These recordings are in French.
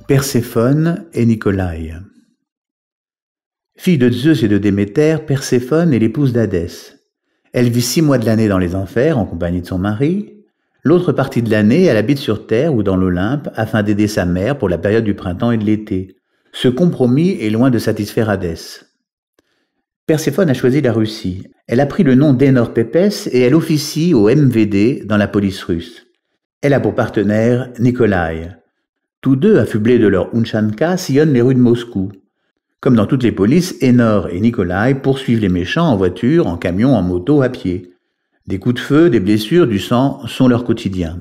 Perséphone et Nicolaï. Fille de Zeus et de Déméter, Perséphone est l'épouse d'Hadès. Elle vit 6 mois de l'année dans les enfers en compagnie de son mari. L'autre partie de l'année, elle habite sur Terre ou dans l'Olympe afin d'aider sa mère pour la période du printemps et de l'été. Ce compromis est loin de satisfaire Hadès. Perséphone a choisi la Russie. Elle a pris le nom d'Enor Pépès et elle officie au MVD dans la police russe. Elle a pour partenaire Nicolaï. Tous deux, affublés de leur unchanka, sillonnent les rues de Moscou. Comme dans toutes les polices, Enor et Nicolaï poursuivent les méchants en voiture, en camion, en moto, à pied. Des coups de feu, des blessures, du sang sont leur quotidien.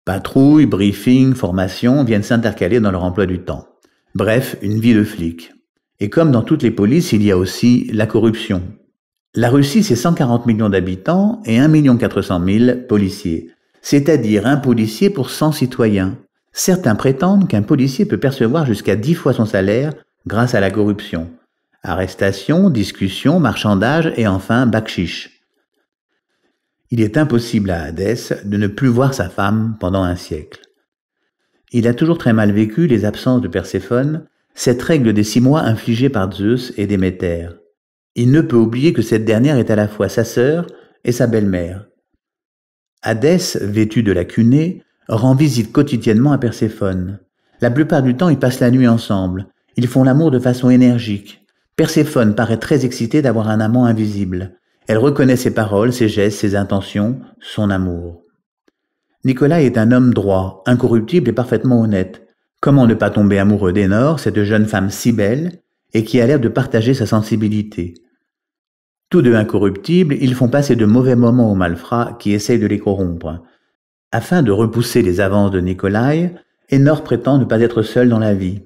Patrouilles, briefings, formations viennent s'intercaler dans leur emploi du temps. Bref, une vie de flic. Et comme dans toutes les polices, il y a aussi la corruption. La Russie, c'est 140 millions d'habitants et 1 400 000 policiers. C'est-à-dire un policier pour 100 citoyens. Certains prétendent qu'un policier peut percevoir jusqu'à 10 fois son salaire grâce à la corruption. Arrestation, discussion, marchandage et enfin bakchiche. Il est impossible à Hadès de ne plus voir sa femme pendant un siècle. Il a toujours très mal vécu les absences de Perséphone, cette règle des 6 mois infligée par Zeus et Déméter. Il ne peut oublier que cette dernière est à la fois sa sœur et sa belle-mère. Hadès, vêtu de la cunée, rend visite quotidiennement à Perséphone. La plupart du temps, ils passent la nuit ensemble. Ils font l'amour de façon énergique. Perséphone paraît très excitée d'avoir un amant invisible. Elle reconnaît ses paroles, ses gestes, ses intentions, son amour. Nicolaï est un homme droit, incorruptible et parfaitement honnête. Comment ne pas tomber amoureux d'Enor, cette jeune femme si belle, et qui a l'air de partager sa sensibilité? Tous deux incorruptibles, ils font passer de mauvais moments aux malfrats qui essayent de les corrompre. Afin de repousser les avances de Nicolaï, Enor prétend ne pas être seul dans la vie.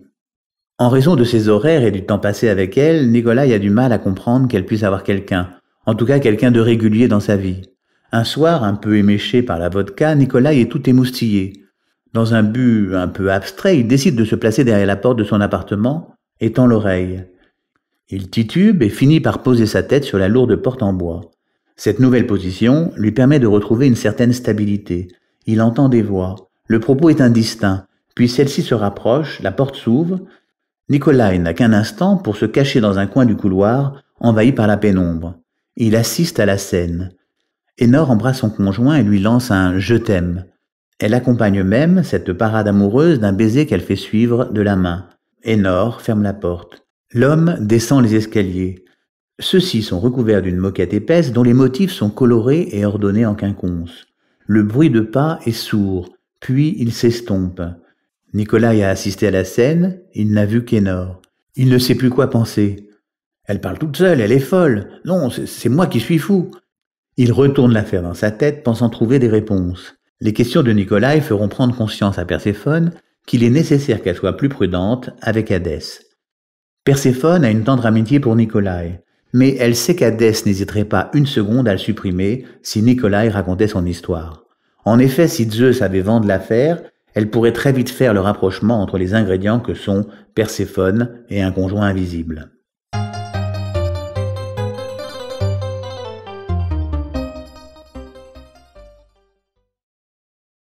En raison de ses horaires et du temps passé avec elle, Nicolaï a du mal à comprendre qu'elle puisse avoir quelqu'un, en tout cas quelqu'un de régulier dans sa vie. Un soir, un peu éméché par la vodka, Nicolaï est tout émoustillé. Dans un but un peu abstrait, il décide de se placer derrière la porte de son appartement et tend l'oreille. Il titube et finit par poser sa tête sur la lourde porte en bois. Cette nouvelle position lui permet de retrouver une certaine stabilité. Il entend des voix. Le propos est indistinct. Puis celle-ci se rapproche, la porte s'ouvre. Nicolaï n'a qu'un instant pour se cacher dans un coin du couloir, envahi par la pénombre. Il assiste à la scène. Enor embrasse son conjoint et lui lance un « je t'aime ». Elle accompagne même cette parade amoureuse d'un baiser qu'elle fait suivre de la main. Enor ferme la porte. L'homme descend les escaliers. Ceux-ci sont recouverts d'une moquette épaisse dont les motifs sont colorés et ordonnés en quinconce. Le bruit de pas est sourd, puis il s'estompe. Nicolaï a assisté à la scène, il n'a vu qu'Enor. Il ne sait plus quoi penser. Elle parle toute seule, elle est folle. Non, c'est moi qui suis fou. Il retourne l'affaire dans sa tête, pensant trouver des réponses. Les questions de Nicolaï feront prendre conscience à Perséphone qu'il est nécessaire qu'elle soit plus prudente avec Hadès. Perséphone a une tendre amitié pour Nicolaï, mais elle sait qu'Hadès n'hésiterait pas une seconde à le supprimer si Nicolaï racontait son histoire. En effet, si Zeus avait vent de l'affaire, elle pourrait très vite faire le rapprochement entre les ingrédients que sont Perséphone et un conjoint invisible.